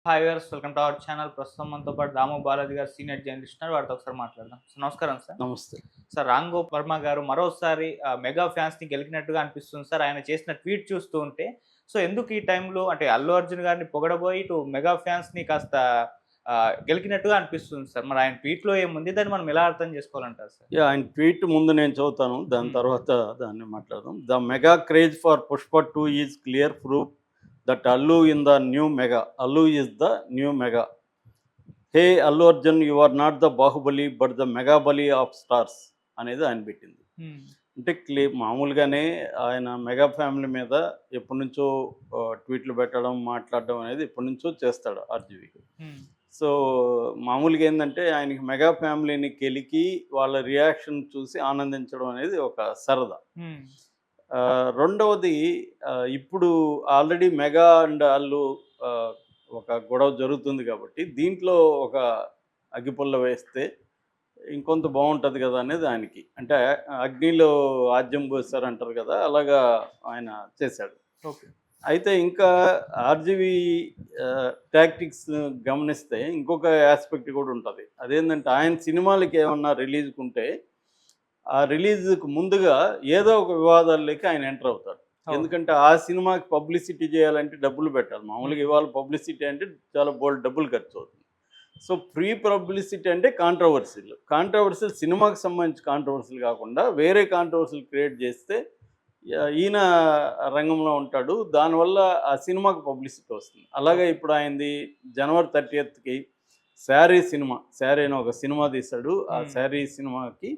Hi viewers, welcome to our channel. ప్రస్తుతం మనతో పాటు దాము బాలాజీ గారు సీనియర్ జర్నలిస్ట్ ఉన్నారు. వారితో ఒకసారి మాట్లాడదాం. సో, నమస్కారం సార్. నమస్తే. సార్, రామ్ గోపాల్ వర్మ గారు మరోసారి మెగా ఫ్యాన్స్‌ని గెలికినట్టుగా అనిపిస్తుంది సార్. ఆయన చేసిన ట్వీట్ చూస్తూ ఉంటే. సో, ఎందుకు ఈ టైంలో అంటే అల్లు అర్జున్ గారిని పొగడబోయి ఇటు మెగా ఫ్యాన్స్‌ని కాస్త గెలికినట్టుగా అనిపిస్తుంది సార్. మరి ఆయన ట్వీట్‌లో ఏముంది? దాన్ని మనం ఎలా అర్థం చేసుకోవాలంటారు సార్? ఆయన ట్వీట్ ముందు నేను చదువుతాను. దాని హ్మ్. తర్వాత దాన్ని మాట్లాడదాం. The mega craze for 'Pushpa 2' is clear proof that Allu in the new mega. Allu is the new mega. Hey Allu Arjun, you are not the Baahubali but the mega bali of stars అనేది ఆయన పెట్టింది. హ్మ్. అంటే మామూలుగానే ఆయన మెగా ఫ్యామిలీ మీద ఎప్పటినుంచో ట్వీట్లు పెట్టడం, మాట్లాడడం అనేది ఎప్పటినుంచో చేస్తాడు ఆర్‌జీవి. హ్మ్. సో, మామూలుగా ఏందంటే ఆయనకి మెగా ఫ్యామిలీని కెలికి వాళ్ళ రియాక్షన్ చూసి ఆనందించడం అనేది ఒక సరదా. హ్మ్. రెండవది, ఇప్పుడు ఆల్రెడీ మెగా అండ్ అల్లు ఆహ్, ఒక గొడవ జరుగుతుంది కాబట్టి దీంట్లో ఒక అగ్గిపుల్ల వేస్తే ఇంకొంత బావుంటది గదా! అనేది ఆయనకి. అంటే అగ్నిలో ఆజ్యం పోసారంటారు గదా! అలాగా ఆయన చేశాడు. ఓకే. అయితే ఇంకా ఆర్‌జీవీ టాక్టిక్స్ గమనిస్తే ఇంకొక యాస్పెక్ట్ కూడా ఉంటది. అదేంటంటే ఆయన సినిమాలకి ఏమన్నా రిలీజ్‌కుంటే, ఆ రిలీజ్‌కి ముందుగా ఏదో ఒక వివాదాల్లోకి ఆయన ఎంటర్ అవుతాడు. అవును. ఎందుకంటే ఆ సినిమాకి పబ్లిసిటీ చేయాలంటే డబ్బులు పెట్టాలి. మామూలుగా హ్మ్. ఇవాళ పబ్లిసిటీ అంటే చాలా బోలెడు డబ్బులు ఖర్చవుతుంది. సో, ప్రీ పబ్లిసిటీ అంటే కాంట్రోవర్సీలు. కాంట్రోవర్సీలు సినిమాకి సంబంధించి కాంట్రోవర్సీలు కాకుండా వేరే కాంట్రోవర్సీలు క్రియేట్ చేస్తే ఈయన రంగంలో ఉంటాడు. దానివల్ల ఆ సినిమాకి పబ్లిసిటీ వస్తుంది. అలాగే ఓకే. ఇప్పుడు ఆయనది జనవరి 30కి 'శారీ' సినిమా. 'శారీ' అని ఒక సినిమా తీశాడు. ఆ హ్మ్. 'శారీ' సినిమాకి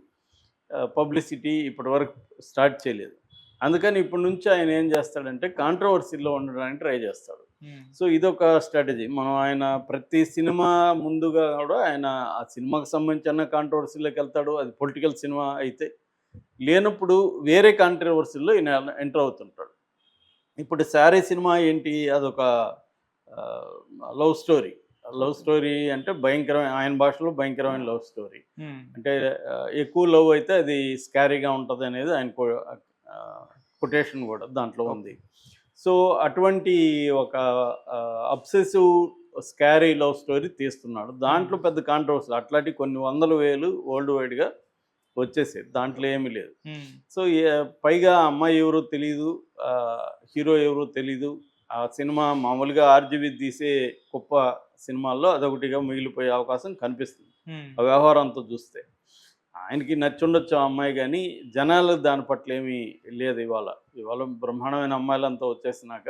పబ్లిసిటీ ఇప్పటివరకు స్టార్ట్ చేయలేదు. అందుకని ఇప్పటి నుంచి ఆయన ఏం చేస్తాడంటే కాంట్రోవర్సీలో ఉండడానికి ట్రై చేస్తాడు. హ్మ్. సో, ఇదొక స్ట్రాటజీ. మనం ఆయన ప్రతి సినిమా ముందుగా కూడా ఆయన ఆ సినిమాకి సంబంధించిన కాంట్రోవర్సీలోకెళ్తాడు. అది పొలిటికల్ సినిమా అయితే. లేనప్పుడు వేరే కాంట్రోవర్సీ‌ల్లో ఈయన ఎంటర్ అవుతుంటాడు. ఇప్పుడు 'శారీ' సినిమా ఏంటి? అదొక ఆహ్, love story. Love okay. Story అంటే భయంకరమైన, ఆయన భాషలో భయంకరమైన లవ్ స్టోరీ. హ్మ్. అంటే ఎక్కువ లవ్ అయితే అది స్కారీగా ఉంటదనేది ఆయన కొటేషన్ గూడా దాంట్లో ఓకే. ఉంది. సో, అటువంటి ఒక అబ్సెసివ్ స్కారీ లవ్ స్టోరీ తీస్తున్నాడు. హ్మ్. దాంట్లో పెద్ద కాంట్రోవర్సీ అట్లాంటివి కొన్ని వందల వేలు వరల్డ్ వైడ్‌గా వచ్చేసాయి. దాంట్లో ఏమీ లేదు. హ్మ్. సో, పైగా ఆ అమ్మాయి ఎవరో తెలీదు. హీరో ఎవరో తెలీదు. ఆ సినిమా మామూలుగా ఆర్‌జీవి తీసే గొప్ప సినిమాల్లో అదొకటిగా మిగిలిపోయే అవకాశం కనిపిస్తుంది. హ్మ్. ఆ వ్యవహారం అంతా చూస్తే. ఆయనకి నచ్చుండొచ్చు ఆ అమ్మాయి గానీ, జనాలు దాని పట్ల ఏమీ లేదు ఇవాళ. ఇవాళ బ్రహ్మాండమైన అమ్మాయిలంతా వచ్చేసినాక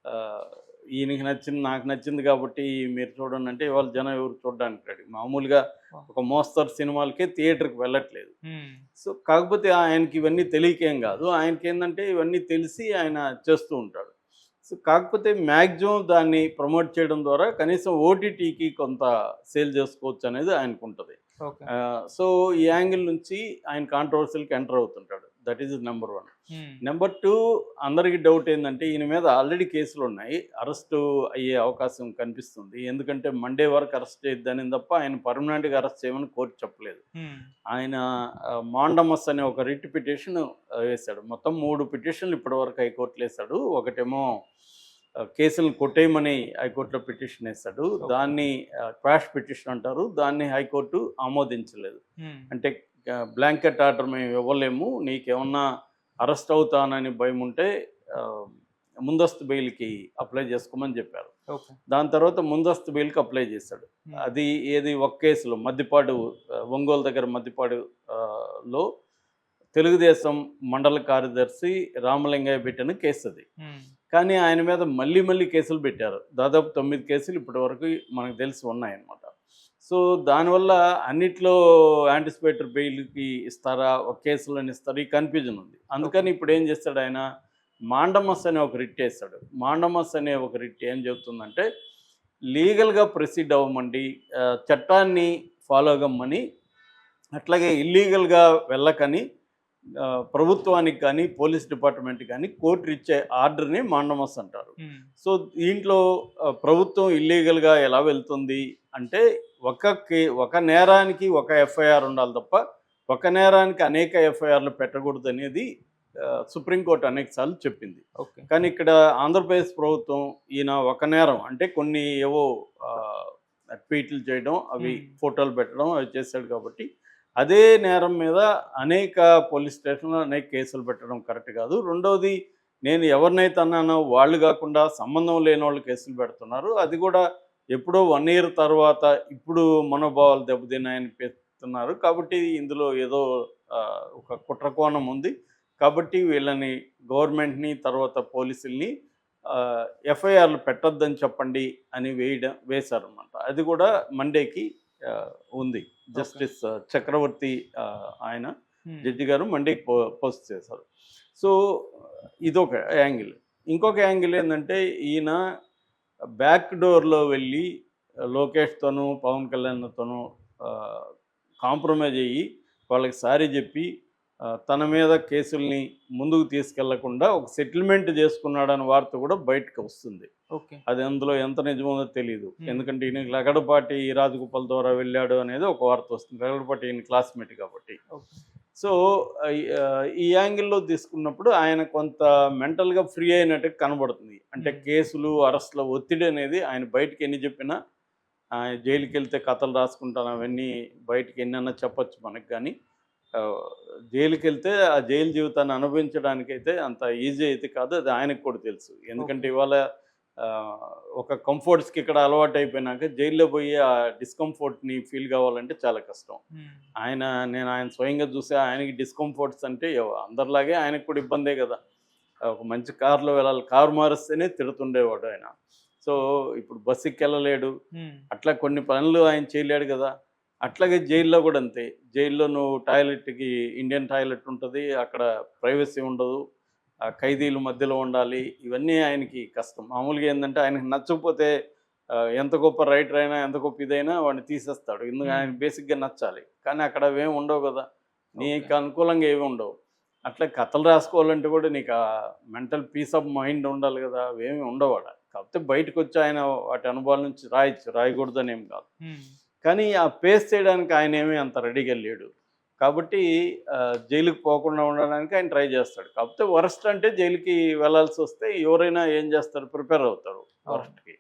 ఆహ్, ఈయనకి నచ్చింది, నాకు నచ్చింది కాబట్టి మీరు చూడండంటే ఇవాళ జనం ఎవరు చూడడానికి రెడీ. మామూలుగా ఓహ్! ఒక మోస్తరు సినిమాలకే థియేటర్‌కి వెళ్ళట్లేదు. హ్మ్. సో, కాకపోతే ఆయనకి ఇవన్నీ తెలియకేం గాదు. ఆయనకేందంటే ఇవన్నీ తెలిసి ఆయన చేస్తూ ఉంటాడు. సో, కాకపోతే మాక్సిమం దాన్ని ప్రమోట్ చేయడం ద్వారా కనీసం ఓటీటీకి కొంత సేల్ జేసుకోవచ్చనేది ఆయనకుంటది. ఓకే. సో, ఈ యాంగిల్ నుంచి ఆయన కాంట్రోవర్సీ‌లకి ఎంటర్ అవుతుంటాడు. That is number 1. Hmm. Number 2, అందరికి డౌట్ ఏందంటే ఈయన మీద ఆల్రెడీ కేసులున్నాయి. అరెస్టు అయ్యే అవకాశం కనిపిస్తుంది. ఎందుకంటే మండే వరకు అరెస్ట్ చేయొద్దనింది తప్ప ఆయన పర్మనెంట్‌గా అరెస్ట్ చేయమని కోర్ట్ చెప్పలేదు. హ్మ్. ఆయన మాండమస్ అనే ఒక రిట్ పిటిషన్ వేశాడు. మొత్తం 3 పిటిషన్‌లు ఇప్పటివరకు హైకోర్టులో ఏశాడు. ఒకటేమో కేసులను కొట్టేయమని హైకోర్టులో పిటిషన్ ఏశాడు. ఓకే. దాన్ని క్వాష్ పిటిషన్ అంటారు. దాన్ని హైకోర్టు ఆమోదించలేదు. హ్మ్. అంటే బ్లాంకెట్ ఆర్డర్ మేము ఇవ్వలేము. నీకేమన్నా అరెస్ట్ అవుతానని భయముంటే ఆహ్, ముందస్తు బెయిల్‌కి అప్లై చేసుకోమని జెప్పారు. ఓకే. దాని తర్వాత ముందస్తు బెయిల్‌కి అప్లై చేశాడు. హ్మ్. అది ఏది ఒక కేసులో మద్దిపాడు, ఒంగోలు దగ్గర మద్దిపాడు లో తెలుగుదేశం మండల కార్యదర్శి రామలింగయ్య పెట్టిన కేసది. హ్మ్. కానీ ఆయన మీద మళ్ళీ మళ్ళీ కేసులు పెట్టారు. దాదాపు 9 కేసులు ఇప్పటివరకు మనకు తెలిసి ఉన్నాయన్నమాట. సో, దానివల్ల అన్నిట్లో యాంటిసిపేటరీ బెయిల్‌కి ఇస్తారా? ఒక కేసులోని ఇస్తారా? ఈ కన్‌ఫ్యూజన్ ఉంది. ఓకే. అందుకని ఇప్పుడేం చేస్తాడాయన, మాండమస్ అనే ఒక రిట్ ఏసాడు. మాండమస్ అనే ఒక రిట్ ఏం చెప్తుందంటే, లీగల్‌గా ప్రొసీడ్ అవ్వమండి. చట్టాన్ని ఫాలో కమ్మని, అట్లాగే ఇల్లీగల్‌గా వెళ్ళకని ప్రభుత్వానికి కానీ, పోలీస్ డిపార్ట్‌మెంట్‌కి కానీ కోర్టు ఇచ్చే ఆర్డర్‌ని మాండమస్ అంటారు. హ్మ్. సో, దీంట్లో ప్రభుత్వం ఇల్లీగల్‌గా ఎలా వెళ్తుంది అంటే, ఒక నేరానికి ఒక ఎఫ్ఐఆర్ ఉండాలి తప్ప, ఒక నేరానికి అనేక ఎఫ్ఐఆర్‌లు పెట్టకూడదనేది సుప్రీంకోర్టు అనేక సార్లు చెప్పింది. ఓకే. కానీ ఇక్కడ ఆంధ్రప్రదేశ్ ప్రభుత్వం ఈయన ఒక నేరం అంటే కొన్ని ఏవో ట్వీట్లు చేయడం, అవి ఫోటోలు పెట్టడం అవి చేశాడు కాబట్టి అదే నేరం మీద అనేక పోలీస్ స్టేషన్లో అనేక కేసులు పెట్టడం కరెక్ట్ కాదు. రెండవది, నేను ఎవరినైతే అన్నానో వాళ్ళు కాకుండా సంబంధం లేని వాళ్ళు కేసులు పెడుతున్నారు. అది కూడా ఎప్పుడో 1 ఇయర్ తర్వాత ఇప్పుడు మనోభావాలు దెబ్బతిన్నాయని పెడుతున్నారు. కాబట్టి ఇందులో ఏదో ఒక కుట్రకోణం ఉంది. కాబట్టి వీళ్ళని గవర్నమెంట్‌ని తర్వాత పోలీసుల్ని ఎఫ్ఐఆర్‌లు పెట్టొద్దని చెప్పండి అని వేశారనమాట. అది కూడా మండేకి ఉంది. జస్టిస్ చక్రవర్తి ఆయన జడ్జి గారు మండేకి పోస్ట్ చేశారు. సో ఇదొక యాంగిల్. ఇంకొక యాంగిల్ ఏంటంటే ఈయన బ్యాక్ డోర్‌లో వెళ్ళి లోకేష్‌తోనూ, పవన్ కళ్యాణ్‌తోనూ కాంప్రమైజ్ అయ్యి వాళ్ళకి సారీ చెప్పి తన మీద కేసుల్ని ముందుకు తీసుకెళ్లకుండా ఒక సెటిల్మెంట్ చేసుకున్నాడన్న వార్త కూడా బయటకు వస్తుంది. ఓకే. అది అందులో ఎంత నిజమో తెలీదు. ఎందుకంటే ఈయన లగడపాటి రాజగోపాల్ ద్వారా వెళ్ళాడు అనేది ఒక వార్త వస్తుంది. లగడపాటి ఈయన క్లాస్మేట్ కాబట్టి. సో ఈ యాంగిల్లో తీసుకున్నప్పుడు ఆయన కొంత మెంటల్గా ఫ్రీ అయినట్టు కనబడుతుంది. అంటే కేసులు, అరెస్టుల ఒత్తిడి అనేది ఆయన బయటకు ఎన్ని చెప్పినా, జైలుకి వెళ్తే కథలు రాసుకుంటాను అవన్నీ బయటకు ఎన్నన్నా చెప్పచ్చు మనకు. కానీ జైలుకి వెళ్తే ఆ జైలు జీవితాన్ని అనుభవించడానికైతే అంత ఈజీ అయితే కాదు. అది ఆయనకు కూడా తెలుసు. ఎందుకంటే ఇవాళ ఒక కంఫర్ట్స్కి ఇక్కడ అలవాటు అయిపోయినాక జైల్లో పోయి ఆ డిస్కంఫర్ట్ని ఫీల్ కావాలంటే చాలా కష్టం. నేను ఆయన స్వయంగా చూసే ఆయనకి డిస్కంఫర్ట్స్ అంటే అందరిలాగే ఆయనకు కూడా ఇబ్బందే కదా. ఒక మంచి కారులో వెళ్ళాలి, కారు మారిస్తేనే తిడుతుండేవాడు ఆయన. సో ఇప్పుడు బస్సు ఎక్కెళ్ళలేడు, అట్లా కొన్ని పనులు ఆయన చేయలేడు కదా. అట్లాగే జైల్లో కూడా అంతే. జైల్లో నువ్వు టాయిలెట్కి ఇండియన్ టాయిలెట్ ఉంటుంది, అక్కడ ప్రైవసీ ఉండదు, ఖైదీలు మధ్యలో ఉండాలి. ఇవన్నీ ఆయనకి కష్టం. మామూలుగా ఏంటంటే ఆయనకి నచ్చకపోతే ఎంత గొప్ప రైటర్ అయినా, ఎంత గొప్ప ఇదైనా వాడిని తీసేస్తాడు. ఎందుకంటే ఆయన బేసిక్గా నచ్చాలి. కానీ అక్కడ అవేమి ఉండవు కదా, నీకు అనుకూలంగా ఏమి ఉండవు. అట్లా కథలు రాసుకోవాలంటే కూడా నీకు ఆ మెంటల్ పీస్ ఆఫ్ మైండ్ ఉండాలి కదా, అవేమి ఉండవు అక్కడ. కాకపోతే బయటకు వచ్చి ఆయన వాటి అనుభవాల నుంచి రాయకూడదని ఏం కాదు. కానీ ఆ ఫేస్ చేయడానికి ఆయన ఏమీ అంత రెడీగా లేడు. కాబట్టి జైలుకి పోకుండా ఉండడానికి ఆయన ట్రై చేస్తాడు. కాకపోతే వరస్ట్ అంటే జైలుకి వెళ్ళాల్సి వస్తే ఎవరైనా ఏం చేస్తారు, ప్రిపేర్ అవుతారు వరస్ట్కి.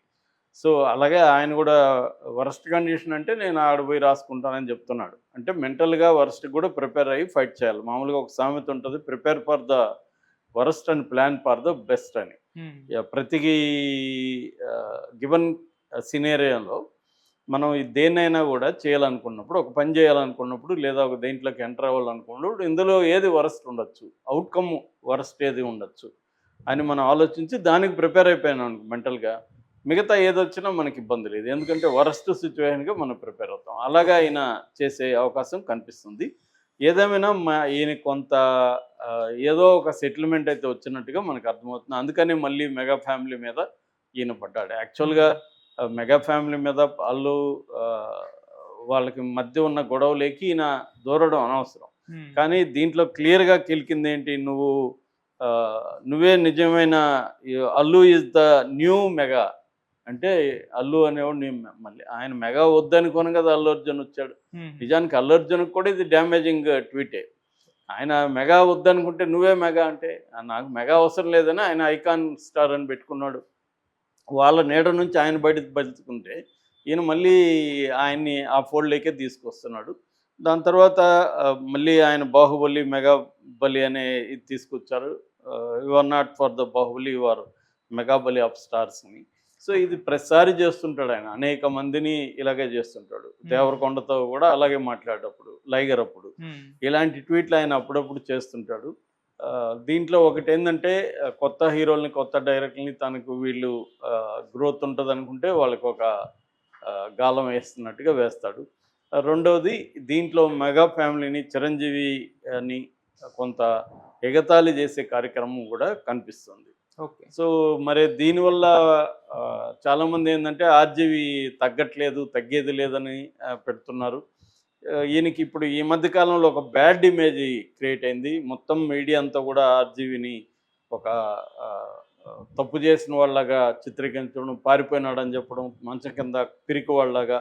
సో అలాగే ఆయన కూడా వరస్ట్ కండిషన్ అంటే నేను ఆడ పోయి రాసుకుంటానని చెప్తున్నాడు. అంటే మెంటల్గా వరస్ట్కి కూడా ప్రిపేర్ అయ్యి ఫైట్ చేయాలి. మామూలుగా ఒక సామెత ఉంటుంది, prepare for the worst and plan for the best అని. ప్రతి గివెన్ సినేరియోలో మనం దేన్నైనా కూడా చేయాలనుకున్నప్పుడు, ఒక పని చేయాలనుకున్నప్పుడు, లేదా ఒక దేంట్లోకి ఎంటర్ అవ్వాలనుకున్నప్పుడు ఇందులో ఏది వరస్ట్ ఉండొచ్చు, అవుట్కమ్ వరస్ట్ ఏది ఉండొచ్చు అని మనం ఆలోచించి దానికి ప్రిపేర్ అయిపోయినాం మెంటల్గా, మిగతా ఏదొచ్చినా మనకి ఇబ్బంది లేదు. ఎందుకంటే వరస్ట్ సిచ్యువేషన్గా మనం ప్రిపేర్ అవుతాం. అలాగా ఆయన చేసే అవకాశం కనిపిస్తుంది. ఏదేమైనా ఈయన కొంత ఏదో ఒక సెటిల్మెంట్ అయితే వచ్చినట్టుగా మనకు అర్థమవుతుంది. అందుకని మళ్ళీ మెగా ఫ్యామిలీ మీద ఈయన పడ్డాడు. యాక్చువల్గా మెగా ఫ్యామిలీ మీద వాళ్ళకి మధ్య ఉన్న గొడవలేకి ఈయన దూరడం అనవసరం. కానీ దీంట్లో క్లియర్గా కిలికింది ఏంటి, నువ్వే నిజమైన Allu is the new mega అంటే, అల్లు అనేవాడు మళ్ళీ ఆయన మెగా వద్దనుకోను కదా అల్లు అర్జున్ వచ్చాడు. నిజానికి అల్లు అర్జున్కి కూడా ఇది డ్యామేజింగ్ ట్వీటే. ఆయన మెగా వద్దనుకుంటే నువ్వే మెగా అంటే, నాకు మెగా అవసరం లేదని ఆయన ఐకాన్ స్టార్ అని పెట్టుకున్నాడు. వాళ్ళ నీడ నుంచి ఆయన బయటకుంటే ఈయన మళ్ళీ ఆయన్ని ఆ ఫోల్డ్లోకే తీసుకొస్తున్నాడు. దాని తర్వాత మళ్ళీ ఆయన బాహుబలి, మెగా బలి అనే ఇది తీసుకొచ్చారు. You are not for the Baahubali, you are mega bali of stars అని. సో ఇది ప్రతిసారి చేస్తుంటాడు ఆయన, అనేక మందిని ఇలాగే చేస్తుంటాడు. దేవరకొండతో కూడా అలాగే మాట్లాడేటప్పుడు, లైగర్ అప్పుడు ఇలాంటి ట్వీట్లు ఆయన అప్పుడప్పుడు చేస్తుంటాడు. దీంట్లో ఒకటి ఏంటంటే, కొత్త హీరోల్ని, కొత్త డైరెక్టర్ని తనకు వీళ్ళు గ్రోత్ ఉంటుంది అనుకుంటే వాళ్ళకి ఒక గాలం వేస్తున్నట్టుగా వేస్తాడు. రెండవది, దీంట్లో మెగా ఫ్యామిలీని, చిరంజీవిని కొంత ఎగతాళి చేసే కార్యక్రమం కూడా కనిపిస్తుంది. ఓకే. సో మరి దీనివల్ల చాలామంది ఏంటంటే ఆర్జీవి తగ్గేది లేదని పెడుతున్నారు. ఈయనకి ఇప్పుడు ఈ మధ్య కాలంలో ఒక బ్యాడ్ ఇమేజ్ క్రియేట్ అయింది. మొత్తం మీడియా అంతా కూడా ఆర్జీవిని ఒక తప్పు చేసిన వాళ్ళగా చిత్రీకరించడం, పారిపోయినాడని చెప్పడం, మంచం కింద పిరికి వాళ్ళలాగా